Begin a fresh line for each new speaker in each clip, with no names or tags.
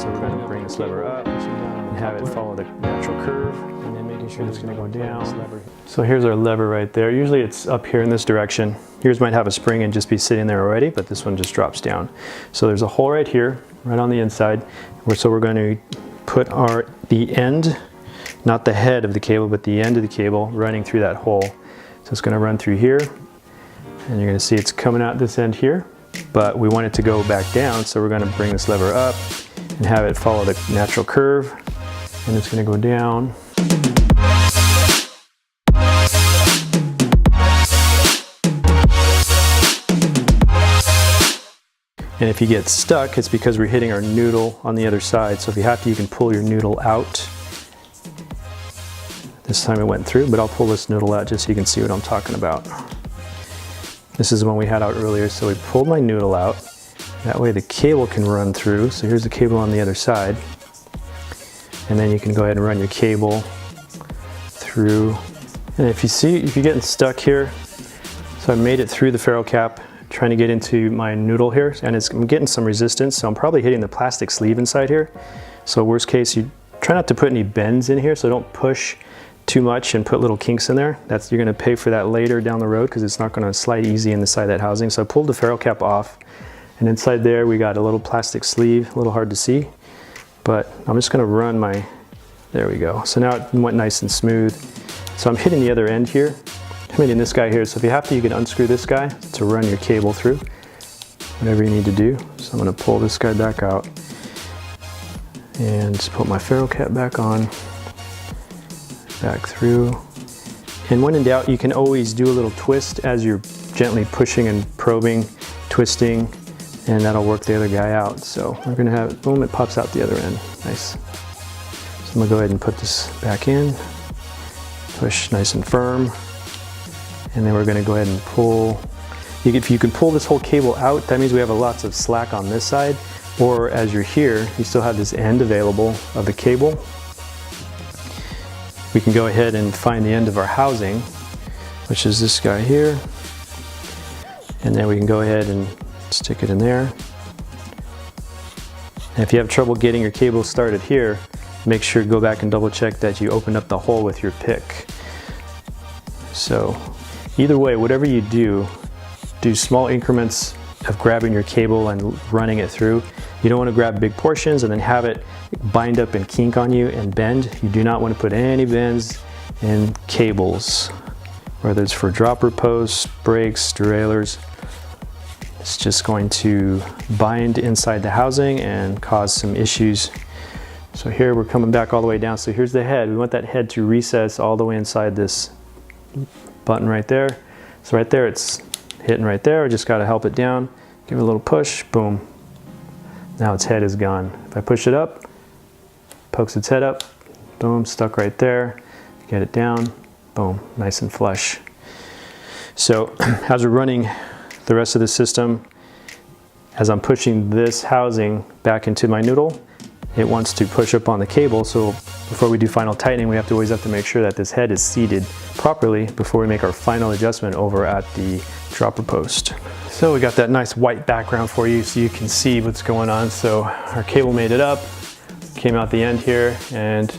So we're going to bring this lever up and have it follow the natural curve, and then making sure it's going to go down. So here's our lever right there. Usually it's up here in this direction. Yours might have a spring and just be sitting there already, but this one just drops down. So there's a hole right here, right on the inside. So we're going to put the end, not the head of the cable, but the end of the cable running through that hole. So it's going to run through here, and you're going to see it's coming out this end here, but we want it to go back down, so we're going to bring this lever up and have it follow the natural curve, and it's going to go down. And if you get stuck, it's because we're hitting our noodle on the other side. So if you have to, you can pull your noodle out. This time it went through, but I'll pull this noodle out just so you can see what I'm talking about. This is the one we had out earlier, so we pulled my noodle out. That way the cable can run through. So here's the cable on the other side. And then you can go ahead and run your cable through. And if you're getting stuck here, so I made it through the ferrule cap, trying to get into my noodle here, and I'm getting some resistance, so I'm probably hitting the plastic sleeve inside here. So worst case, you try not to put any bends in here, so don't push too much and put little kinks in there. You're going to pay for that later down the road because it's not going to slide easy in the side of that housing. So I pulled the ferrule cap off, and inside there we got a little plastic sleeve, a little hard to see, but I'm just going to run there we go. So now it went nice and smooth. So I'm hitting the other end here. I'm hitting this guy here, so if you have to, you can unscrew this guy to run your cable through, whatever you need to do. So I'm going to pull this guy back out and just put my ferrule cap back on, back through. And when in doubt, you can always do a little twist as you're gently pushing and probing, twisting, and that'll work the other guy out. So we're going to have it, boom, it pops out the other end. Nice. So I'm going to go ahead and put this back in, push nice and firm. And then we're going to go ahead and pull. If you can pull this whole cable out, that means we have lots of slack on this side. Or as you're here, you still have this end available of the cable. We can go ahead and find the end of our housing, which is this guy here. And then we can go ahead and stick it in there. And if you have trouble getting your cable started here, make sure to go back and double check that you open up the hole with your pick. So either way, whatever you do small increments of grabbing your cable and running it through. You don't want to grab big portions and then have it bind up and kink on you and bend. You do not want to put any bends in cables, whether it's for dropper posts, brakes, derailleurs. It's just going to bind inside the housing and cause some issues. So here we're coming back all the way down. So here's the head. We want that head to recess all the way inside this button right there. So right there it's hitting right there. I just got to help it down, give it a little push, boom. Now its head is gone. If I push it up, pokes its head up, boom, stuck right there. Get it down, boom, nice and flush. So as we're running the rest of the system, as I'm pushing this housing back into my noodle, it wants to push up on the cable. So before we do final tightening, we always have to make sure that this head is seated properly before we make our final adjustment over at the dropper post. So we got that nice white background for you so you can see what's going on. So our cable made it up, came out the end here, and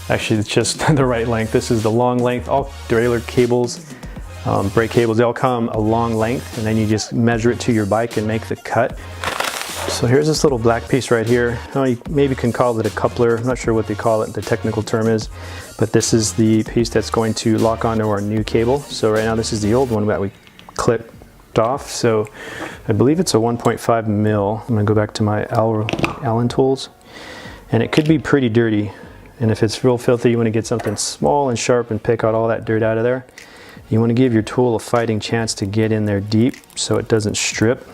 actually it's just the right length. This is the long length. All derailleur cables, brake cables, they all come a long length, and then you just measure it to your bike and make the cut. So here's this little black piece right here. You maybe can call it a coupler. I'm not sure what they call it, the technical term is, but this is the piece that's going to lock onto our new cable. So right now this is the old one that we clipped off. So I believe it's a 1.5 mil. I'm gonna go back to my Allen tools, and it could be pretty dirty. And if it's real filthy, you want to get something small and sharp and pick out all that dirt out of there. You want to give your tool a fighting chance to get in there deep so it doesn't strip.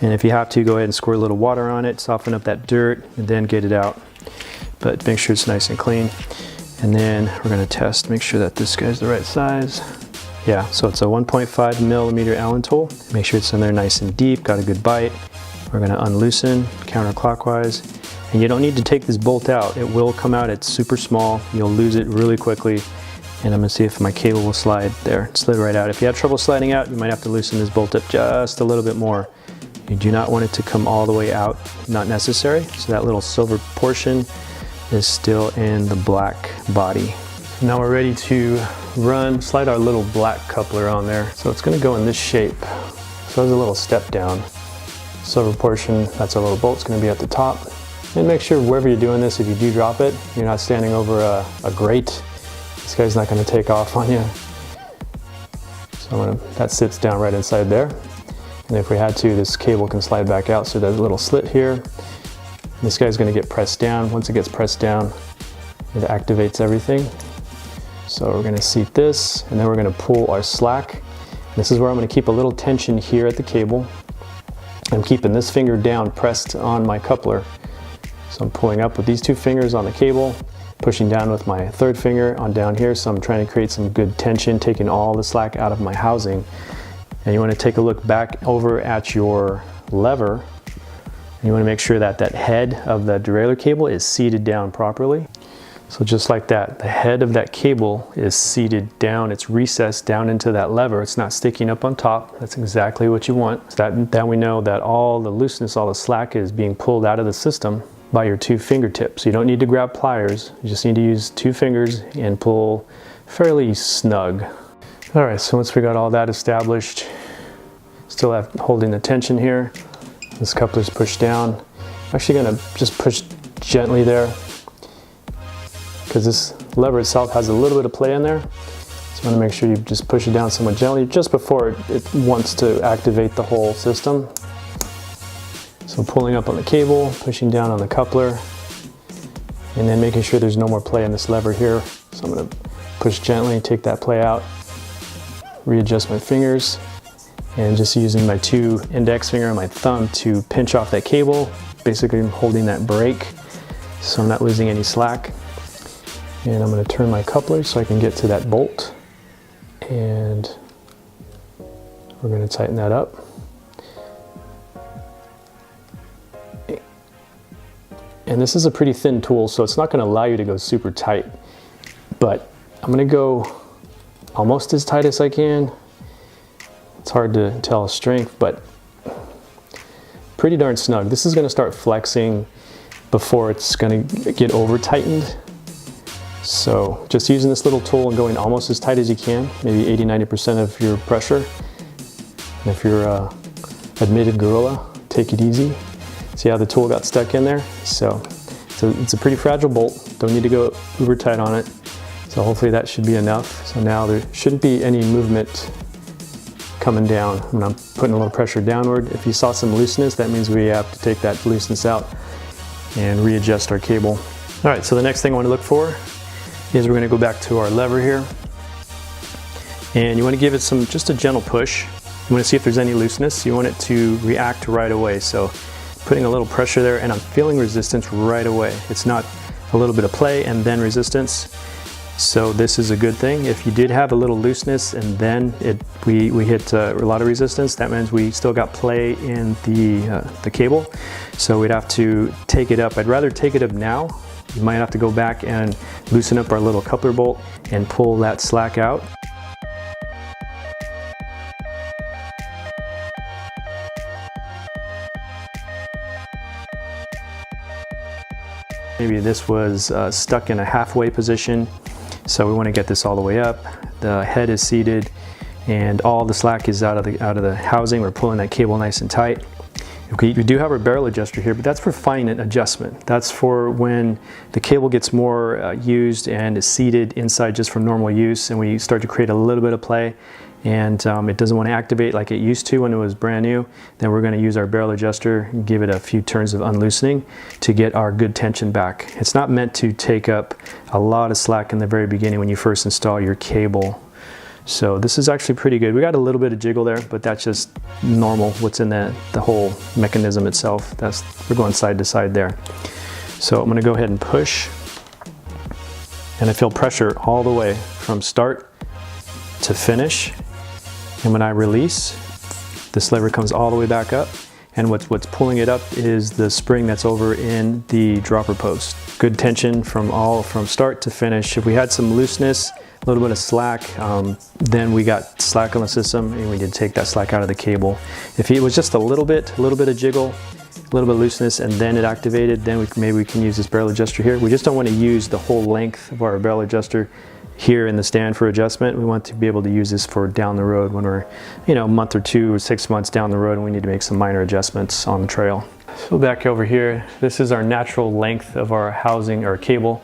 And if you have to, go ahead and squirt a little water on it, soften up that dirt, and then get it out. But make sure it's nice and clean. And then we're going to test, make sure that this guy's the right size. Yeah, so it's a 1.5 millimeter Allen tool. Make sure it's in there nice and deep, got a good bite. We're going to unloosen counterclockwise. And you don't need to take this bolt out. It will come out, it's super small. You'll lose it really quickly. And I'm going to see if my cable will slide there. It slid right out. If you have trouble sliding out, you might have to loosen this bolt up just a little bit more. You do not want it to come all the way out, not necessary. So that little silver portion is still in the black body. Now we're ready to slide our little black coupler on there. So it's gonna go in this shape. So there's a little step down. Silver portion, that's our little bolt, it's gonna be at the top. And make sure wherever you're doing this, if you do drop it, you're not standing over a grate. This guy's not gonna take off on you. So that sits down right inside there. And if we had to, this cable can slide back out. So there's a little slit here. This guy's gonna get pressed down. Once it gets pressed down, it activates everything. So we're gonna seat this, and then we're gonna pull our slack. This is where I'm gonna keep a little tension here at the cable. I'm keeping this finger down pressed on my coupler. So I'm pulling up with these two fingers on the cable, pushing down with my third finger on down here. So I'm trying to create some good tension, taking all the slack out of my housing. And you want to take a look back over at your lever. And you want to make sure that that head of the derailleur cable is seated down properly. So just like that, the head of that cable is seated down, it's recessed down into that lever. It's not sticking up on top. That's exactly what you want. So that we know that all the looseness, all the slack is being pulled out of the system by your two fingertips. You don't need to grab pliers. You just need to use two fingers and pull fairly snug. All right, so once we got all that established, still holding the tension here. This coupler's pushed down. I'm actually gonna just push gently there, because this lever itself has a little bit of play in there. So you want to make sure you just push it down somewhat gently just before it wants to activate the whole system. So pulling up on the cable, pushing down on the coupler, and then making sure there's no more play in this lever here. So I'm going to push gently, take that play out, readjust my fingers, and just using my two index finger and my thumb to pinch off that cable. Basically I'm holding that brake so I'm not losing any slack. And I'm going to turn my coupler so I can get to that bolt, and we're going to tighten that up. And this is a pretty thin tool, so it's not going to allow you to go super tight, but I'm going to go almost as tight as I can. It's hard to tell strength, but pretty darn snug. This is going to start flexing before it's going to get over tightened. So just using this little tool and going almost as tight as you can, maybe 80–90% of your pressure. And if you're an admitted gorilla, take it easy. See how the tool got stuck in there? So it's a pretty fragile bolt. Don't need to go uber tight on it. So hopefully that should be enough. So now there shouldn't be any movement coming down. When I'm putting a little pressure downward, if you saw some looseness, that means we have to take that looseness out and readjust our cable. All right, so the next thing I want to look for is we're going to go back to our lever here, and you want to give it just a gentle push. You want to see if there's any looseness. You want it to react right away. So putting a little pressure there, and I'm feeling resistance right away. It's not a little bit of play and then resistance. So this is a good thing. If you did have a little looseness and then we hit a lot of resistance, that means we still got play in the cable. So we'd have to take it up. I'd rather take it up now. You might have to go back and loosen up our little coupler bolt and pull that slack out. Maybe this was stuck in a halfway position, so we want to get this all the way up. The head is seated and all the slack is out of the housing. We're pulling that cable nice and tight. We do have our barrel adjuster here, but that's for fine adjustment. That's for when the cable gets more used and is seated inside just from normal use, and we start to create a little bit of play, and it doesn't want to activate like it used to when it was brand new. Then we're going to use our barrel adjuster and give it a few turns of unloosening to get our good tension back. It's not meant to take up a lot of slack in the very beginning when you first install your cable. So this is actually pretty good. We got a little bit of jiggle there, but that's just normal. What's in the whole mechanism itself. We're going side to side there. So I'm going to go ahead and push, and I feel pressure all the way from start to finish. And when I release, this lever comes all the way back up. And what's pulling it up is the spring that's over in the dropper post. Good tension from start to finish. If we had some looseness a little bit of slack. Then we got slack on the system, and we did take that slack out of the cable. If it was just a little bit of jiggle, a little bit of looseness, and then it activated, then maybe we can use this barrel adjuster here. We just don't want to use the whole length of our barrel adjuster here in the stand for adjustment. We want to be able to use this for down the road when we're, you know, a month or 2 or 6 months down the road and we need to make some minor adjustments on the trail. So back over here, this is our natural length of our housing or cable.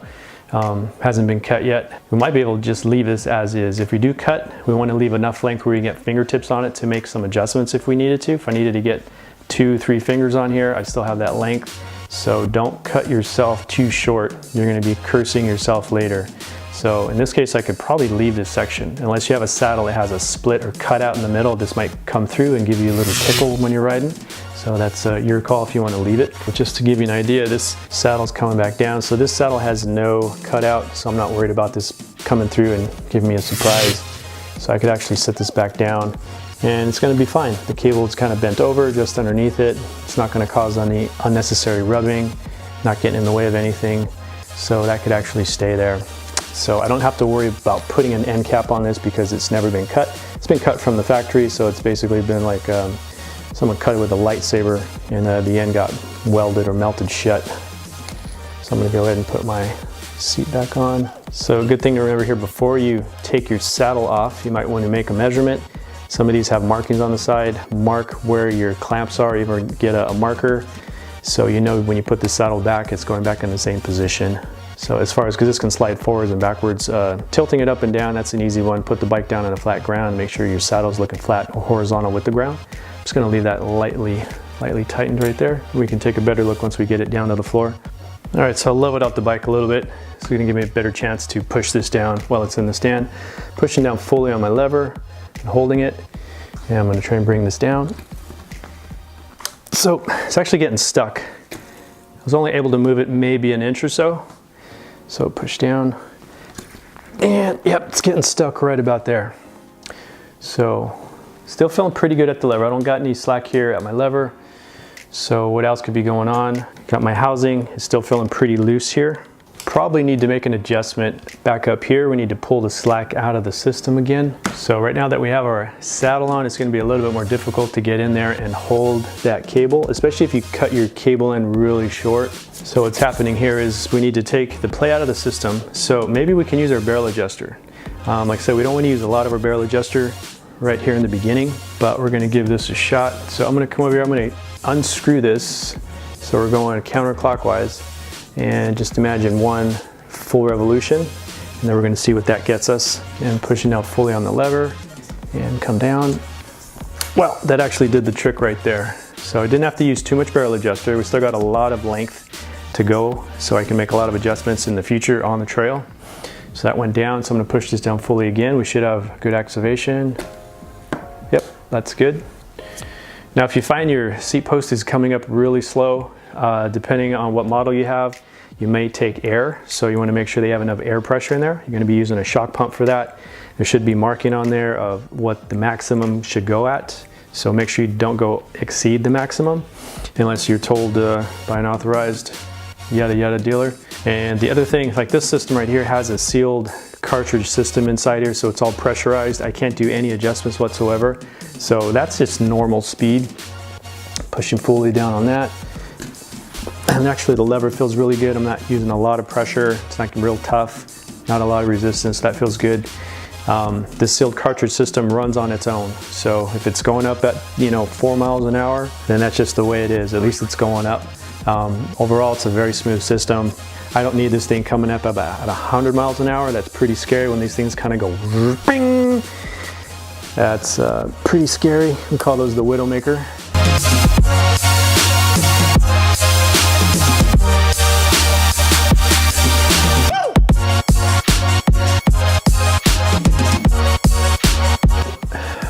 Hasn't been cut yet. We might be able to just leave this as is. If we do cut, we want to leave enough length where we can get fingertips on it to make some adjustments if we needed to. If I needed to get 2-3 fingers on here, I still have that length. So don't cut yourself too short. You're going to be cursing yourself later. So in this case, I could probably leave this section. Unless you have a saddle that has a split or cutout in the middle, this might come through and give you a little tickle when you're riding. So that's your call if you want to leave it. But just to give you an idea, this saddle's coming back down. So this saddle has no cutout, so I'm not worried about this coming through and giving me a surprise. So I could actually set this back down and it's going to be fine. The cable is kind of bent over just underneath it. It's not going to cause any unnecessary rubbing, not getting in the way of anything. So that could actually stay there. So I don't have to worry about putting an end cap on this because it's never been cut. It's been cut from the factory, so it's basically been like someone cut it with a lightsaber and the end got welded or melted shut. So I'm going to go ahead and put my seat back on. So a good thing to remember here, before you take your saddle off, you might want to make a measurement. Some of these have markings on the side. Mark where your clamps are, even get a marker so you know when you put the saddle back, it's going back in the same position. So as far as, because this can slide forwards and backwards, tilting it up and down, that's an easy one. Put the bike down on a flat ground, make sure your saddle's looking flat or horizontal with the ground. I'm just gonna leave that lightly tightened right there. We can take a better look once we get it down to the floor. All right, so I'll level it out the bike a little bit. It's gonna give me a better chance to push this down while it's in the stand. Pushing down fully on my lever and holding it. And I'm gonna try and bring this down. So it's actually getting stuck. I was only able to move it maybe an inch or so. So push down, and yep, it's getting stuck right about there. So still feeling pretty good at the lever. I don't got any slack here at my lever. So what else could be going on? Got my housing, it's still feeling pretty loose here. Probably need to make an adjustment back up here. We need to pull the slack out of the system again. So right now that we have our saddle on, it's going to be a little bit more difficult to get in there and hold that cable, especially if you cut your cable in really short. So what's happening here is we need to take the play out of the system. So maybe we can use our barrel adjuster. Like I said, we don't want to use a lot of our barrel adjuster right here in the beginning, but we're going to give this a shot. So I'm going to come over here, I'm going to unscrew this. So we're going counterclockwise. And just imagine one full revolution, and then we're going to see what that gets us. And pushing down fully on the lever and come down. Well, that actually did the trick right there. So I didn't have to use too much barrel adjuster. We still got a lot of length to go, so I can make a lot of adjustments in the future on the trail. So that went down, so I'm going to push this down fully again. We should have good activation. Yep, that's good. Now if you find your seat post is coming up really slow, depending on what model you have, you may take air, so you want to make sure they have enough air pressure in there. You're going to be using a shock pump for that. There should be marking on there of what the maximum should go at, so make sure you don't go exceed the maximum unless you're told by an authorized yada yada dealer. And the other thing, like this system right here has a sealed cartridge system inside here, so it's all pressurized. I can't do any adjustments whatsoever, so that's just normal speed. Pushing fully down on that. And actually the lever feels really good. I'm not using a lot of pressure. It's not real tough, not a lot of resistance. That feels good. This sealed cartridge system runs on its own. So if it's going up at 4 miles an hour, then that's just the way it is. At least it's going up. Overall, it's a very smooth system. I don't need this thing coming up about at 100 miles an hour. That's pretty scary when these things kind of go bing. That's pretty scary. We call those the Widowmaker.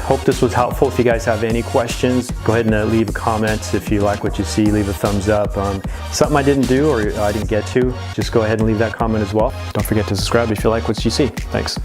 Hope this was helpful. If you guys have any questions, go ahead and leave a comment. If you like what you see, leave a thumbs up. Something I didn't do or I didn't get to, just go ahead and leave that comment as well. Don't forget to subscribe if you like what you see. Thanks.